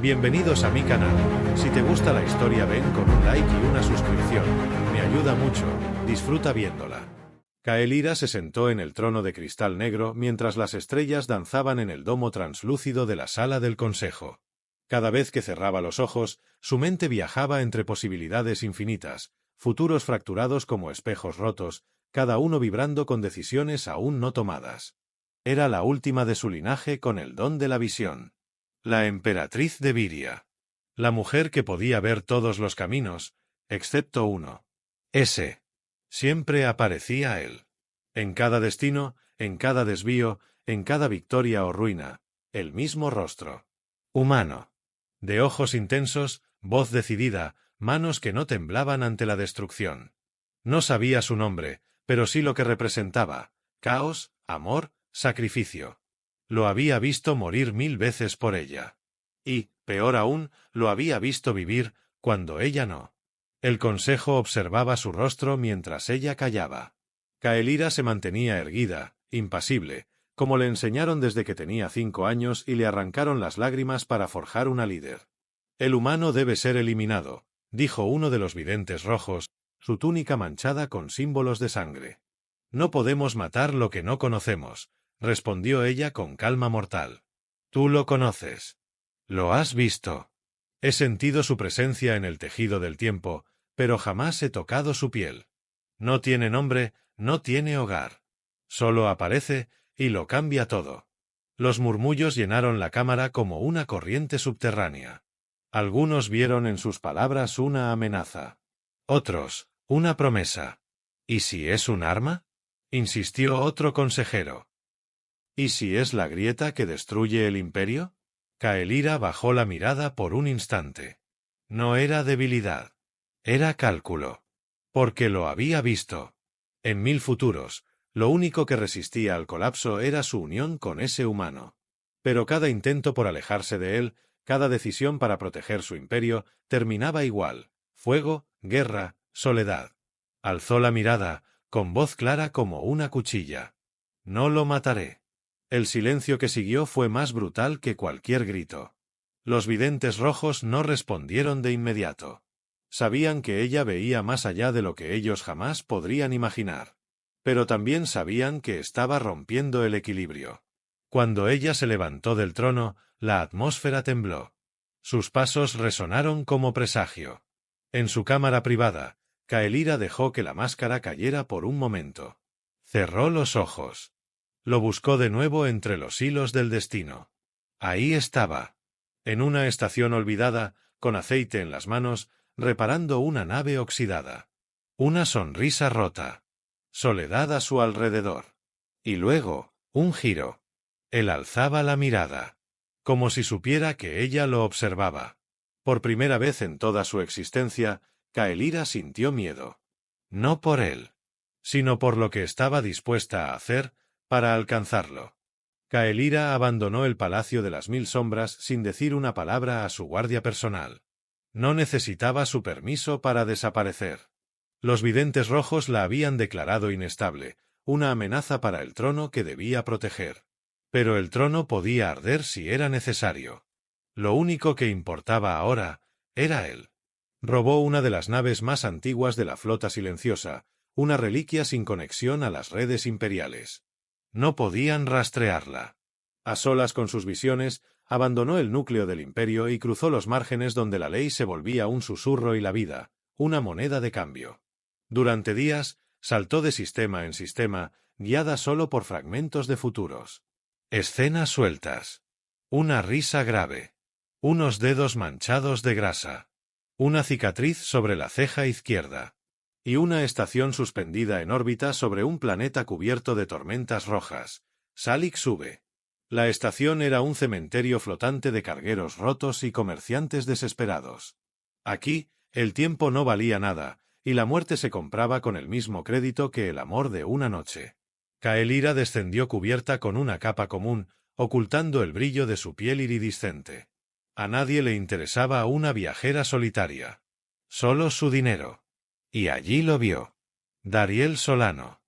Bienvenidos a mi canal. Si te gusta la historia ven con un like y una suscripción. Me ayuda mucho. Disfruta viéndola. Kael'thas se sentó en el trono de cristal negro mientras las estrellas danzaban en el domo translúcido de la sala del consejo. Cada vez que cerraba los ojos, su mente viajaba entre posibilidades infinitas, futuros fracturados como espejos rotos, cada uno vibrando con decisiones aún no tomadas. Era la última de su linaje con el don de la visión. La emperatriz de Viria. La mujer que podía ver todos los caminos, excepto uno. Ese. Siempre aparecía él. En cada destino, en cada desvío, en cada victoria o ruina, el mismo rostro. Humano. De ojos intensos, voz decidida, manos que no temblaban ante la destrucción. No sabía su nombre, pero sí lo que representaba: caos, amor, sacrificio. Lo había visto morir 1000 veces por ella. Y, peor aún, lo había visto vivir, cuando ella no. El consejo observaba su rostro mientras ella callaba. Kael'thas se mantenía erguida, impasible, como le enseñaron desde que tenía 5 años y le arrancaron las lágrimas para forjar una líder. El humano debe ser eliminado, dijo uno de los videntes rojos, su túnica manchada con símbolos de sangre. No podemos matar lo que no conocemos, respondió ella con calma mortal. Tú lo conoces. Lo has visto. He sentido su presencia en el tejido del tiempo, pero jamás he tocado su piel. No tiene nombre, no tiene hogar. Solo aparece, y lo cambia todo. Los murmullos llenaron la cámara como una corriente subterránea. Algunos vieron en sus palabras una amenaza. Otros, una promesa. ¿Y si es un arma? Insistió otro consejero. ¿Y si es la grieta que destruye el imperio? Kael'thas bajó la mirada por un instante. No era debilidad. Era cálculo. Porque lo había visto. En 1000 futuros, lo único que resistía al colapso era su unión con ese humano. Pero cada intento por alejarse de él, cada decisión para proteger su imperio, terminaba igual: fuego, guerra, soledad. Alzó la mirada, con voz clara como una cuchilla. No lo mataré. El silencio que siguió fue más brutal que cualquier grito. Los videntes rojos no respondieron de inmediato. Sabían que ella veía más allá de lo que ellos jamás podrían imaginar. Pero también sabían que estaba rompiendo el equilibrio. Cuando ella se levantó del trono, la atmósfera tembló. Sus pasos resonaron como presagio. En su cámara privada, Kael'thas dejó que la máscara cayera por un momento. Cerró los ojos. Lo buscó de nuevo entre los hilos del destino. Ahí estaba. En una estación olvidada, con aceite en las manos, reparando una nave oxidada. Una sonrisa rota. Soledad a su alrededor. Y luego, un giro. Él alzaba la mirada. Como si supiera que ella lo observaba. Por primera vez en toda su existencia, Kael'thas sintió miedo. No por él, sino por lo que estaba dispuesta a hacer para alcanzarlo. Kael'thas abandonó el Palacio de las 1000 Sombras sin decir una palabra a su guardia personal. No necesitaba su permiso para desaparecer. Los videntes rojos la habían declarado inestable, una amenaza para el trono que debía proteger. Pero el trono podía arder si era necesario. Lo único que importaba ahora era él. Robó una de las naves más antiguas de la flota silenciosa, una reliquia sin conexión a las redes imperiales. No podían rastrearla. A solas con sus visiones, abandonó el núcleo del imperio y cruzó los márgenes donde la ley se volvía un susurro y la vida, una moneda de cambio. Durante días, saltó de sistema en sistema, guiada solo por fragmentos de futuros. Escenas sueltas. Una risa grave. Unos dedos manchados de grasa. Una cicatriz sobre la ceja izquierda. Y una estación suspendida en órbita sobre un planeta cubierto de tormentas rojas. Salik sube. La estación era un cementerio flotante de cargueros rotos y comerciantes desesperados. Aquí, el tiempo no valía nada, y la muerte se compraba con el mismo crédito que el amor de una noche. Kael'thas descendió cubierta con una capa común, ocultando el brillo de su piel iridiscente. A nadie le interesaba una viajera solitaria. Solo su dinero. Y allí lo vio. Dariel Solano.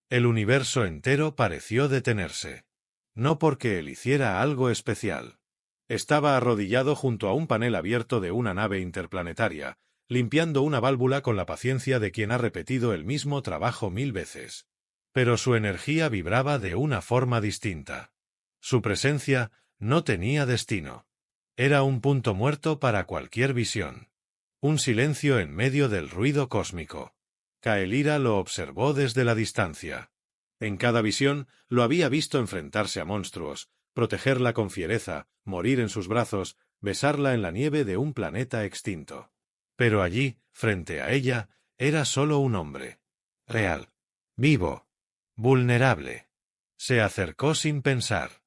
El universo entero pareció detenerse. No porque él hiciera algo especial. Estaba arrodillado junto a un panel abierto de una nave interplanetaria, limpiando una válvula con la paciencia de quien ha repetido el mismo trabajo 1000 veces. Pero su energía vibraba de una forma distinta. Su presencia no tenía destino. Era un punto muerto para cualquier visión. Un silencio en medio del ruido cósmico. Kaelira lo observó desde la distancia. En cada visión lo había visto enfrentarse a monstruos, protegerla con fiereza, morir en sus brazos, besarla en la nieve de un planeta extinto. Pero allí, frente a ella, era solo un hombre. Real. Vivo. Vulnerable. Se acercó sin pensar.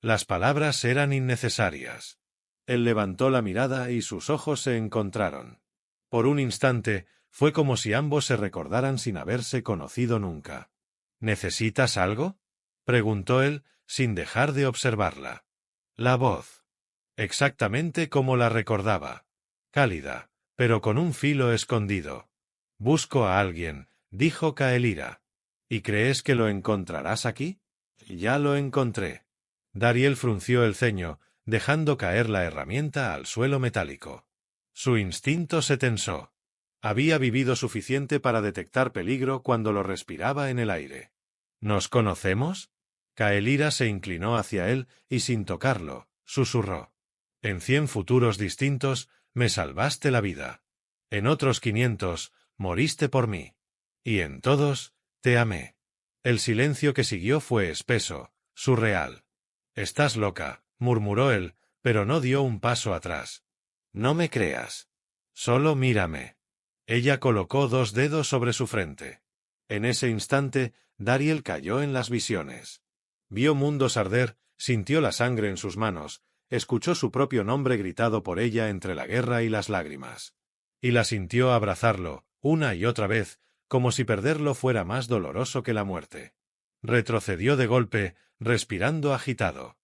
Las palabras eran innecesarias. Él levantó la mirada y sus ojos se encontraron. Por un instante, fue como si ambos se recordaran sin haberse conocido nunca. ¿Necesitas algo?, preguntó él, sin dejar de observarla. La voz. Exactamente como la recordaba. Cálida, pero con un filo escondido. Busco a alguien, dijo Kaelira. ¿Y crees que lo encontrarás aquí? Ya lo encontré. Dariel frunció el ceño, dejando caer la herramienta al suelo metálico. Su instinto se tensó. Había vivido suficiente para detectar peligro cuando lo respiraba en el aire. ¿Nos conocemos? Kaelira se inclinó hacia él y sin tocarlo, susurró. En 100 futuros distintos, me salvaste la vida. En otros 500, moriste por mí. Y en todos, te amé. El silencio que siguió fue espeso, surreal. Estás loca, murmuró él, pero no dio un paso atrás. No me creas. Solo mírame. Ella colocó 2 dedos sobre su frente. En ese instante, Dariel cayó en las visiones. Vio mundos arder, sintió la sangre en sus manos, escuchó su propio nombre gritado por ella entre la guerra y las lágrimas. Y la sintió abrazarlo, una y otra vez, como si perderlo fuera más doloroso que la muerte. Retrocedió de golpe, respirando agitado.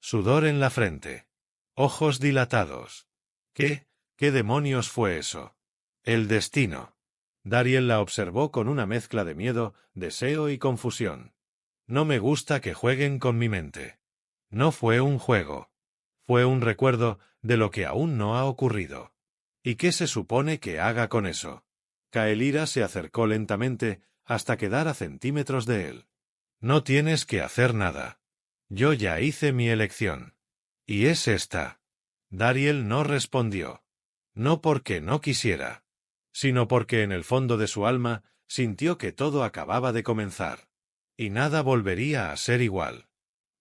Sudor en la frente. Ojos dilatados. ¿Qué demonios fue eso? El destino. Dariel la observó con una mezcla de miedo, deseo y confusión. No me gusta que jueguen con mi mente. No fue un juego. Fue un recuerdo de lo que aún no ha ocurrido. ¿Y qué se supone que haga con eso? Kaelira se acercó lentamente hasta quedar a centímetros de él. No tienes que hacer nada. Yo ya hice mi elección. Y es esta. Dariel no respondió. No porque no quisiera, sino porque en el fondo de su alma sintió que todo acababa de comenzar. Y nada volvería a ser igual.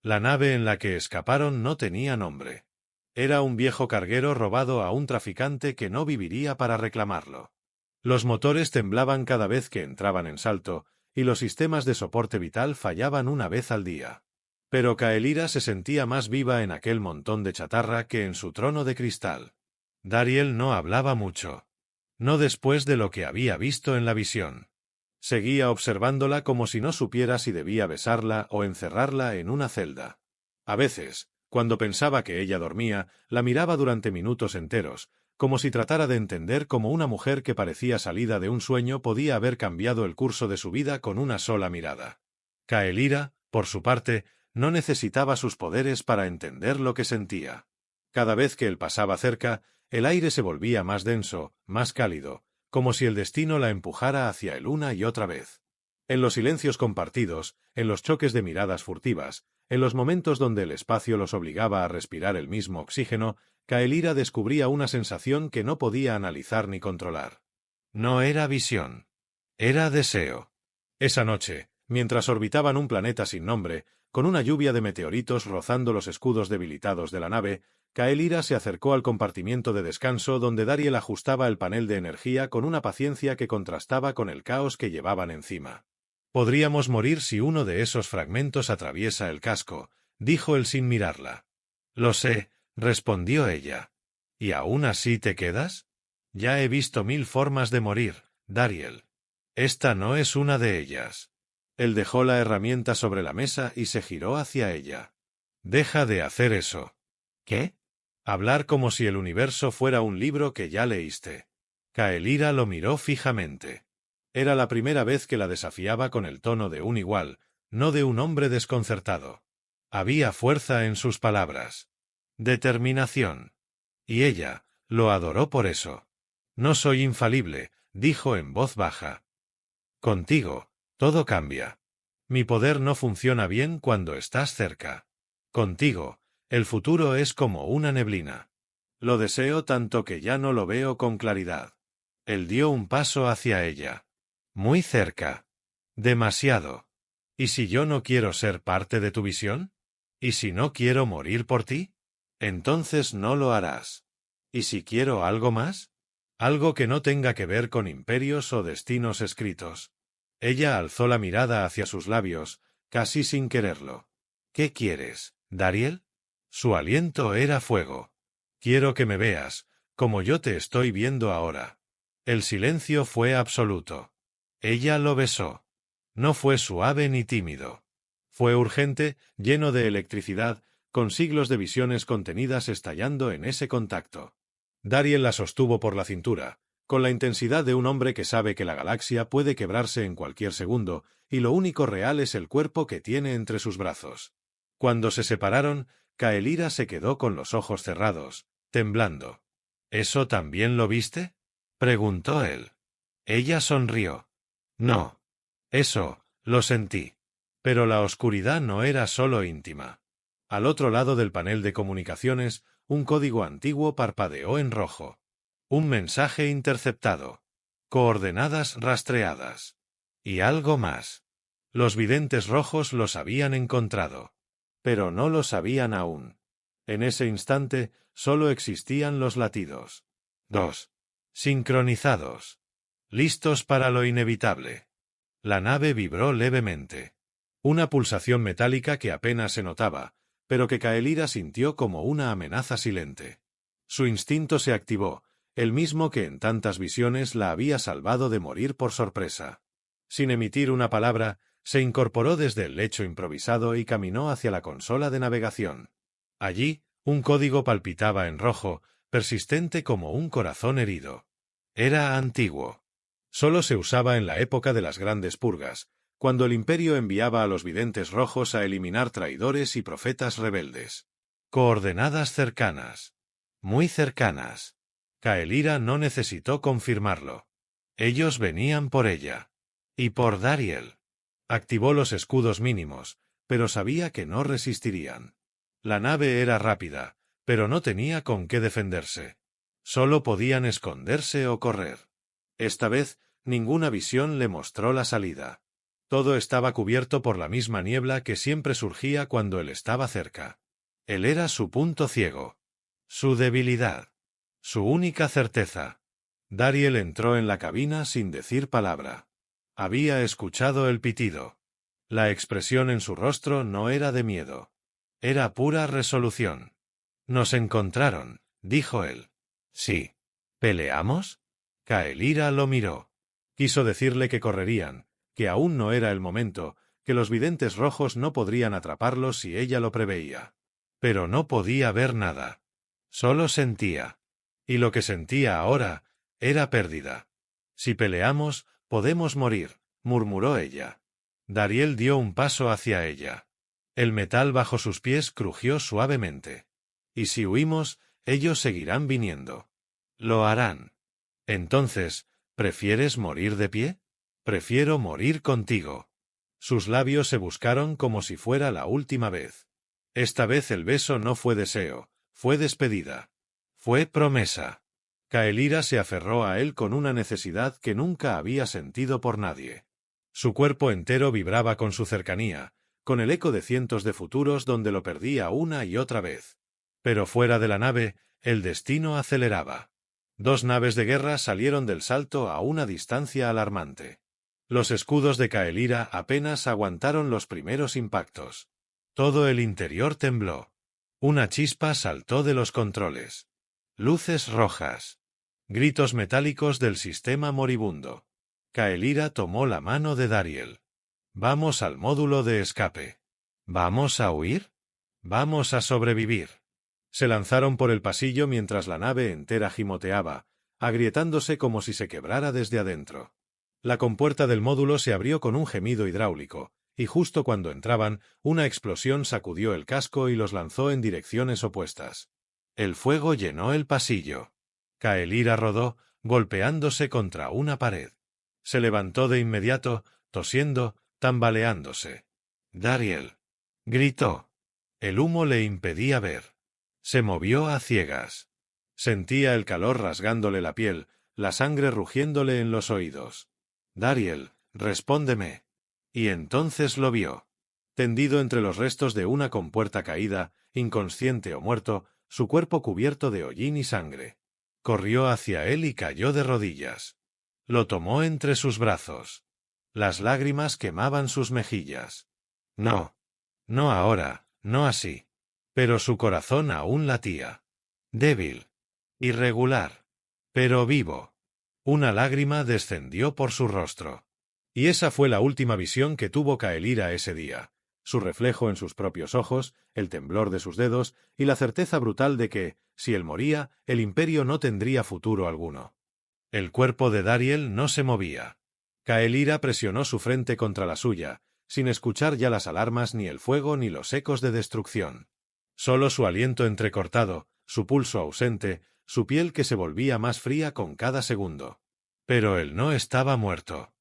La nave en la que escaparon no tenía nombre. Era un viejo carguero robado a un traficante que no viviría para reclamarlo. Los motores temblaban cada vez que entraban en salto, y los sistemas de soporte vital fallaban una vez al día. Pero Kaelira se sentía más viva en aquel montón de chatarra que en su trono de cristal. Dariel no hablaba mucho. No después de lo que había visto en la visión. Seguía observándola como si no supiera si debía besarla o encerrarla en una celda. A veces, cuando pensaba que ella dormía, la miraba durante minutos enteros, como si tratara de entender cómo una mujer que parecía salida de un sueño podía haber cambiado el curso de su vida con una sola mirada. Kaelira, por su parte, no necesitaba sus poderes para entender lo que sentía. Cada vez que él pasaba cerca, el aire se volvía más denso, más cálido, como si el destino la empujara hacia él una y otra vez. En los silencios compartidos, en los choques de miradas furtivas, en los momentos donde el espacio los obligaba a respirar el mismo oxígeno, Kaelira descubría una sensación que no podía analizar ni controlar. No era visión. Era deseo. Esa noche, mientras orbitaban un planeta sin nombre, con una lluvia de meteoritos rozando los escudos debilitados de la nave, Kaelira se acercó al compartimiento de descanso donde Dariel ajustaba el panel de energía con una paciencia que contrastaba con el caos que llevaban encima. «Podríamos morir si uno de esos fragmentos atraviesa el casco», dijo él sin mirarla. «Lo sé», respondió ella. «¿Y aún así te quedas? Ya he visto 1000 formas de morir, Dariel. Esta no es una de ellas». Él dejó la herramienta sobre la mesa y se giró hacia ella. «Deja de hacer eso». «¿Qué?» Hablar como si el universo fuera un libro que ya leíste. Kaelira lo miró fijamente. Era la primera vez que la desafiaba con el tono de un igual, no de un hombre desconcertado. Había fuerza en sus palabras. Determinación. Y ella lo adoró por eso. No soy infalible, dijo en voz baja. Contigo, todo cambia. Mi poder no funciona bien cuando estás cerca. Contigo, el futuro es como una neblina. Lo deseo tanto que ya no lo veo con claridad. Él dio un paso hacia ella. Muy cerca. Demasiado. ¿Y si yo no quiero ser parte de tu visión? ¿Y si no quiero morir por ti? Entonces no lo harás. ¿Y si quiero algo más? Algo que no tenga que ver con imperios o destinos escritos. Ella alzó la mirada hacia sus labios, casi sin quererlo. ¿Qué quieres, Dariel? Su aliento era fuego. Quiero que me veas, como yo te estoy viendo ahora. El silencio fue absoluto. Ella lo besó. No fue suave ni tímido. Fue urgente, lleno de electricidad, con siglos de visiones contenidas estallando en ese contacto. Dariel la sostuvo por la cintura, con la intensidad de un hombre que sabe que la galaxia puede quebrarse en cualquier segundo, y lo único real es el cuerpo que tiene entre sus brazos. Cuando se separaron, Kaelira se quedó con los ojos cerrados, temblando. ¿Eso también lo viste?, preguntó él. Ella sonrió. No. Eso, lo sentí. Pero la oscuridad no era solo íntima. Al otro lado del panel de comunicaciones, un código antiguo parpadeó en rojo. Un mensaje interceptado. Coordenadas rastreadas. Y algo más. Los videntes rojos los habían encontrado. Pero no lo sabían aún. En ese instante, solo existían los latidos. 2. Sincronizados. Listos para lo inevitable. La nave vibró levemente. Una pulsación metálica que apenas se notaba, pero que Kaelira sintió como una amenaza silente. Su instinto se activó, el mismo que en tantas visiones la había salvado de morir por sorpresa. Sin emitir una palabra, se incorporó desde el lecho improvisado y caminó hacia la consola de navegación. Allí, un código palpitaba en rojo, persistente como un corazón herido. Era antiguo. Solo se usaba en la época de las grandes purgas, cuando el Imperio enviaba a los videntes rojos a eliminar traidores y profetas rebeldes. Coordenadas cercanas. Muy cercanas. Kaelira no necesitó confirmarlo. Ellos venían por ella. Y por Dariel. Activó los escudos mínimos, pero sabía que no resistirían. La nave era rápida, pero no tenía con qué defenderse. Solo podían esconderse o correr. Esta vez, ninguna visión le mostró la salida. Todo estaba cubierto por la misma niebla que siempre surgía cuando él estaba cerca. Él era su punto ciego. Su debilidad. Su única certeza. Dariel entró en la cabina sin decir palabra. Había escuchado el pitido. La expresión en su rostro no era de miedo. Era pura resolución. Nos encontraron, dijo él. Sí. ¿Peleamos? Kaelira lo miró. Quiso decirle que correrían, que aún no era el momento, que los videntes rojos no podrían atraparlos si ella lo preveía. Pero no podía ver nada. Solo sentía. Y lo que sentía ahora era pérdida. Si peleamos, podemos morir, murmuró ella. Dariel dio un paso hacia ella. El metal bajo sus pies crujió suavemente. Y si huimos, ellos seguirán viniendo. Lo harán. Entonces, ¿prefieres morir de pie? Prefiero morir contigo. Sus labios se buscaron como si fuera la última vez. Esta vez el beso no fue deseo, fue despedida. Fue promesa. Kaelira se aferró a él con una necesidad que nunca había sentido por nadie. Su cuerpo entero vibraba con su cercanía, con el eco de cientos de futuros donde lo perdía una y otra vez. Pero fuera de la nave, el destino aceleraba. 2 naves de guerra salieron del salto a una distancia alarmante. Los escudos de Kaelira apenas aguantaron los primeros impactos. Todo el interior tembló. Una chispa saltó de los controles. Luces rojas. Gritos metálicos del sistema moribundo. Kaelira tomó la mano de Dariel. Vamos al módulo de escape. ¿Vamos a huir? Vamos a sobrevivir. Se lanzaron por el pasillo mientras la nave entera gimoteaba, agrietándose como si se quebrara desde adentro. La compuerta del módulo se abrió con un gemido hidráulico, y justo cuando entraban, una explosión sacudió el casco y los lanzó en direcciones opuestas. El fuego llenó el pasillo. Kael'thas rodó, golpeándose contra una pared. Se levantó de inmediato, tosiendo, tambaleándose. «Dariel», gritó. El humo le impedía ver. Se movió a ciegas. Sentía el calor rasgándole la piel, la sangre rugiéndole en los oídos. «Dariel, respóndeme». Y entonces lo vio. Tendido entre los restos de una compuerta caída, inconsciente o muerto, su cuerpo cubierto de hollín y sangre. Corrió hacia él y cayó de rodillas. Lo tomó entre sus brazos. Las lágrimas quemaban sus mejillas. No. No ahora, no así. Pero su corazón aún latía. Débil. Irregular. Pero vivo. Una lágrima descendió por su rostro. Y esa fue la última visión que tuvo Kael'thas ese día. Su reflejo en sus propios ojos, el temblor de sus dedos y la certeza brutal de que, si él moría, el imperio no tendría futuro alguno. El cuerpo de Dariel no se movía. Kael'thas presionó su frente contra la suya, sin escuchar ya las alarmas ni el fuego ni los ecos de destrucción. Solo su aliento entrecortado, su pulso ausente, su piel que se volvía más fría con cada segundo. Pero él no estaba muerto.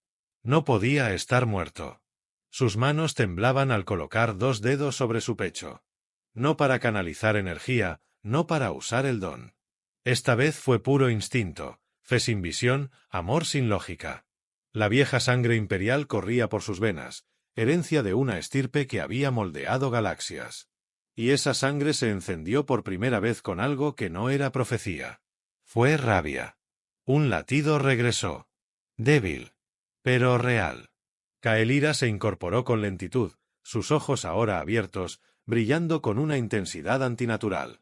No podía estar muerto. Sus manos temblaban al colocar 2 dedos sobre su pecho. No para canalizar energía, no para usar el don. Esta vez fue puro instinto, fe sin visión, amor sin lógica. La vieja sangre imperial corría por sus venas, herencia de una estirpe que había moldeado galaxias. Y esa sangre se encendió por primera vez con algo que no era profecía. Fue rabia. Un latido regresó. Débil. Pero real. Kael'thas se incorporó con lentitud, sus ojos ahora abiertos, brillando con una intensidad antinatural.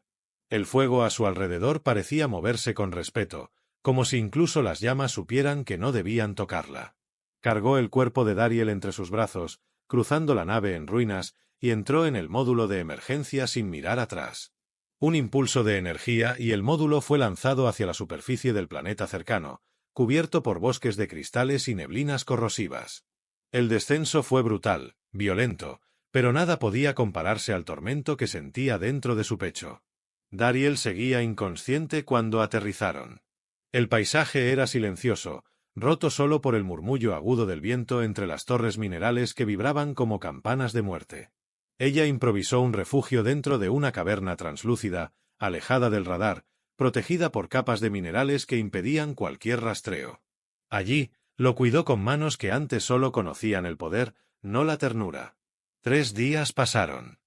El fuego a su alrededor parecía moverse con respeto, como si incluso las llamas supieran que no debían tocarla. Cargó el cuerpo de Dariel entre sus brazos, cruzando la nave en ruinas, y entró en el módulo de emergencia sin mirar atrás. Un impulso de energía y el módulo fue lanzado hacia la superficie del planeta cercano, cubierto por bosques de cristales y neblinas corrosivas. El descenso fue brutal, violento, pero nada podía compararse al tormento que sentía dentro de su pecho. Dariel seguía inconsciente cuando aterrizaron. El paisaje era silencioso, roto solo por el murmullo agudo del viento entre las torres minerales que vibraban como campanas de muerte. Ella improvisó un refugio dentro de una caverna translúcida, alejada del radar, protegida por capas de minerales que impedían cualquier rastreo. Allí, lo cuidó con manos que antes solo conocían el poder, no la ternura. 3 días pasaron.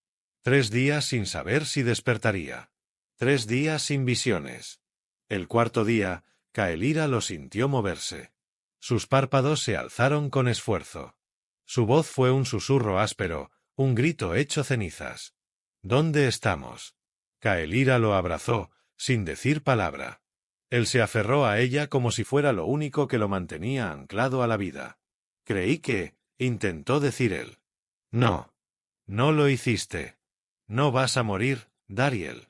3 días sin saber si despertaría. 3 días sin visiones. El 4.º día, Kael'thas lo sintió moverse. Sus párpados se alzaron con esfuerzo. Su voz fue un susurro áspero, un grito hecho cenizas. ¿Dónde estamos? Kael'thas lo abrazó, sin decir palabra. Él se aferró a ella como si fuera lo único que lo mantenía anclado a la vida. Creí que, intentó decir él. No. No lo hiciste. No vas a morir, Dariel.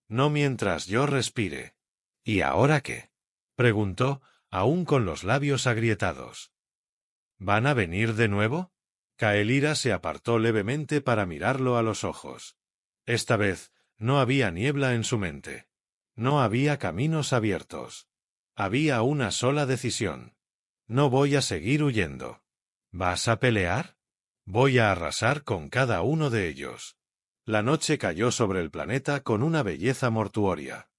No mientras yo respire. ¿Y ahora qué? Preguntó, aún con los labios agrietados. ¿Van a venir de nuevo? Kael'thas se apartó levemente para mirarlo a los ojos. Esta vez, no había niebla en su mente. No había caminos abiertos. Había una sola decisión. No voy a seguir huyendo. ¿Vas a pelear? Voy a arrasar con cada uno de ellos. La noche cayó sobre el planeta con una belleza mortuoria.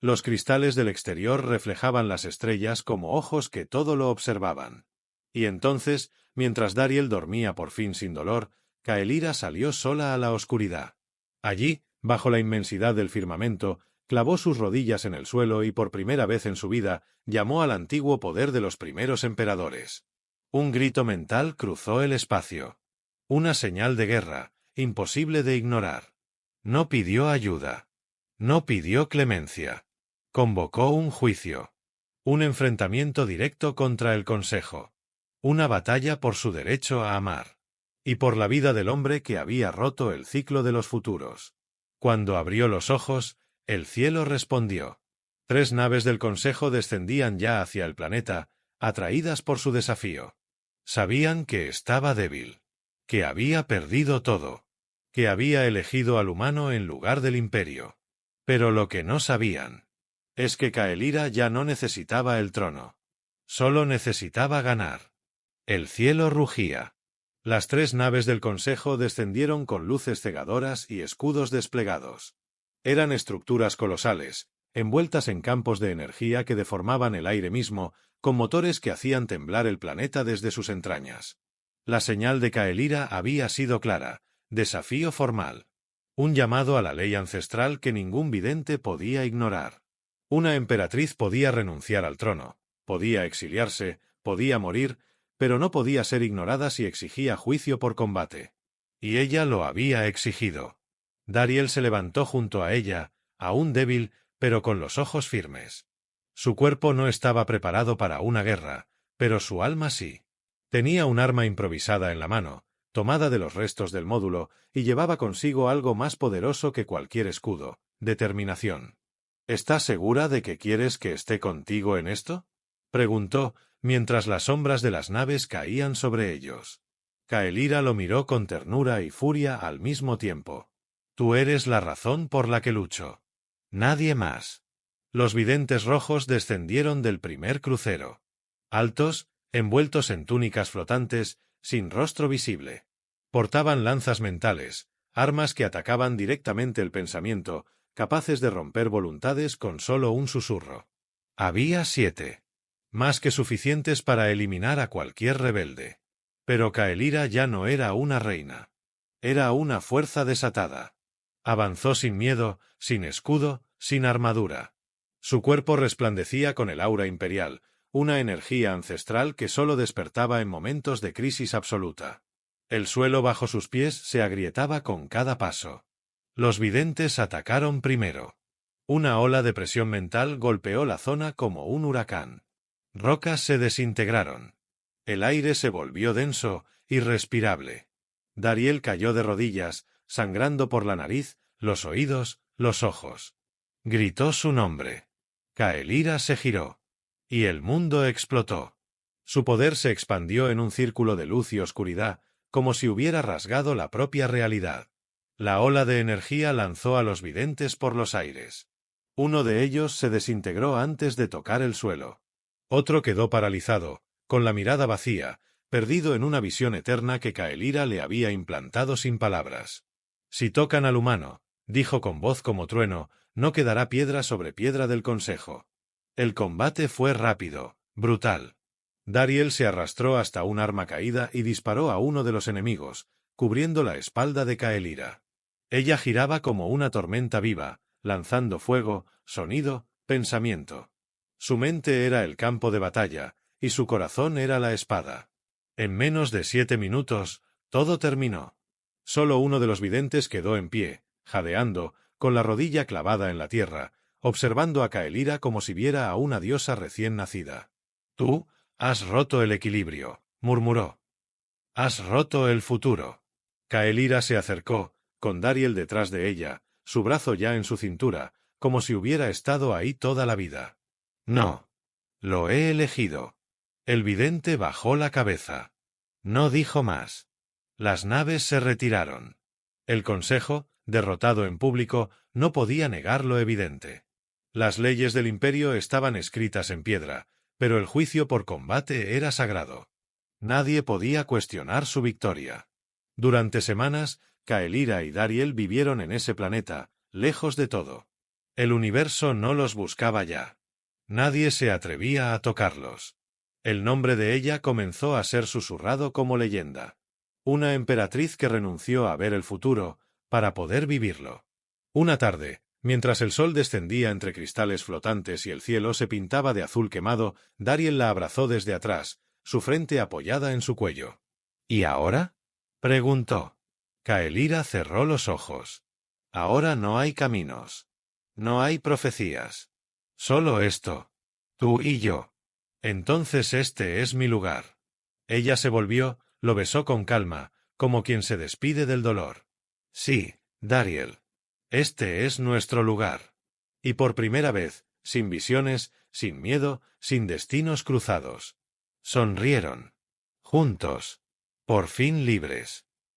Los cristales del exterior reflejaban las estrellas como ojos que todo lo observaban. Y entonces, mientras Dariel dormía por fin sin dolor, Kael'thas salió sola a la oscuridad. Allí, bajo la inmensidad del firmamento, clavó sus rodillas en el suelo y por primera vez en su vida llamó al antiguo poder de los primeros emperadores. Un grito mental cruzó el espacio. Una señal de guerra, imposible de ignorar. No pidió ayuda. No pidió clemencia. Convocó un juicio. Un enfrentamiento directo contra el Consejo. Una batalla por su derecho a amar. Y por la vida del hombre que había roto el ciclo de los futuros. Cuando abrió los ojos, el cielo respondió. 3 naves del Consejo descendían ya hacia el planeta, atraídas por su desafío. Sabían que estaba débil. que había perdido todo, que había elegido al humano en lugar del imperio. Pero lo que no sabían es que Caelira ya no necesitaba el trono. Solo necesitaba ganar. El cielo rugía. Las 3 naves del Consejo descendieron con luces cegadoras y escudos desplegados. Eran estructuras colosales, envueltas en campos de energía que deformaban el aire mismo, con motores que hacían temblar el planeta desde sus entrañas. La señal de Caelira había sido clara: desafío formal. Un llamado a la ley ancestral que ningún vidente podía ignorar. Una emperatriz podía renunciar al trono, podía exiliarse, podía morir, pero no podía ser ignorada si exigía juicio por combate. Y ella lo había exigido. Dariel se levantó junto a ella, aún débil, pero con los ojos firmes. Su cuerpo no estaba preparado para una guerra, pero su alma sí. Tenía un arma improvisada en la mano, tomada de los restos del módulo, y llevaba consigo algo más poderoso que cualquier escudo: determinación. ¿Estás segura de que quieres que esté contigo en esto?, preguntó, mientras las sombras de las naves caían sobre ellos. Caelira lo miró con ternura y furia al mismo tiempo. Tú eres la razón por la que lucho. Nadie más. Los videntes rojos descendieron del primer crucero. Altos, envueltos en túnicas flotantes, sin rostro visible. Portaban lanzas mentales, armas que atacaban directamente el pensamiento, capaces de romper voluntades con solo un susurro. Había 7. Más que suficientes para eliminar a cualquier rebelde. Pero Caelira ya no era una reina. Era una fuerza desatada. Avanzó sin miedo, sin escudo, sin armadura. Su cuerpo resplandecía con el aura imperial, una energía ancestral que solo despertaba en momentos de crisis absoluta. El suelo bajo sus pies se agrietaba con cada paso. Los videntes atacaron primero. Una ola de presión mental golpeó la zona como un huracán. Rocas se desintegraron. El aire se volvió denso, irrespirable. Dariel cayó de rodillas, sangrando por la nariz, los oídos, los ojos. Gritó su nombre. Caelira se giró. Y el mundo explotó. Su poder se expandió en un círculo de luz y oscuridad, como si hubiera rasgado la propia realidad. La ola de energía lanzó a los videntes por los aires. Uno de ellos se desintegró antes de tocar el suelo. Otro quedó paralizado, con la mirada vacía, perdido en una visión eterna que Caelira le había implantado sin palabras. Si tocan al humano, dijo con voz como trueno, no quedará piedra sobre piedra del Consejo. El combate fue rápido, brutal. Dariel se arrastró hasta un arma caída y disparó a uno de los enemigos, cubriendo la espalda de Caelira. Ella giraba como una tormenta viva, lanzando fuego, sonido, pensamiento. Su mente era el campo de batalla, y su corazón era la espada. En menos de 7 minutos, todo terminó. Solo uno de los videntes quedó en pie, jadeando, con la rodilla clavada en la tierra, observando a Caelira como si viera a una diosa recién nacida. Tú has roto el equilibrio, murmuró. Has roto el futuro. Caelira se acercó, con Dariel detrás de ella, su brazo ya en su cintura, como si hubiera estado ahí toda la vida. No. Lo he elegido. El vidente bajó la cabeza. No dijo más. Las naves se retiraron. El Consejo, derrotado en público, no podía negar lo evidente. Las leyes del imperio estaban escritas en piedra, pero el juicio por combate era sagrado. Nadie podía cuestionar su victoria. Durante semanas, Caelira y Dariel vivieron en ese planeta, lejos de todo. El universo no los buscaba ya. Nadie se atrevía a tocarlos. El nombre de ella comenzó a ser susurrado como leyenda. Una emperatriz que renunció a ver el futuro, para poder vivirlo. Una tarde, mientras el sol descendía entre cristales flotantes y el cielo se pintaba de azul quemado, Dariel la abrazó desde atrás, su frente apoyada en su cuello. ¿Y ahora?, preguntó. Caelira cerró los ojos. Ahora no hay caminos. No hay profecías. Solo esto. Tú y yo. Entonces este es mi lugar. Ella se volvió, lo besó con calma, como quien se despide del dolor. Sí, Dariel. Este es nuestro lugar. Y por primera vez, sin visiones, sin miedo, sin destinos cruzados. Sonrieron. Juntos. Por fin libres.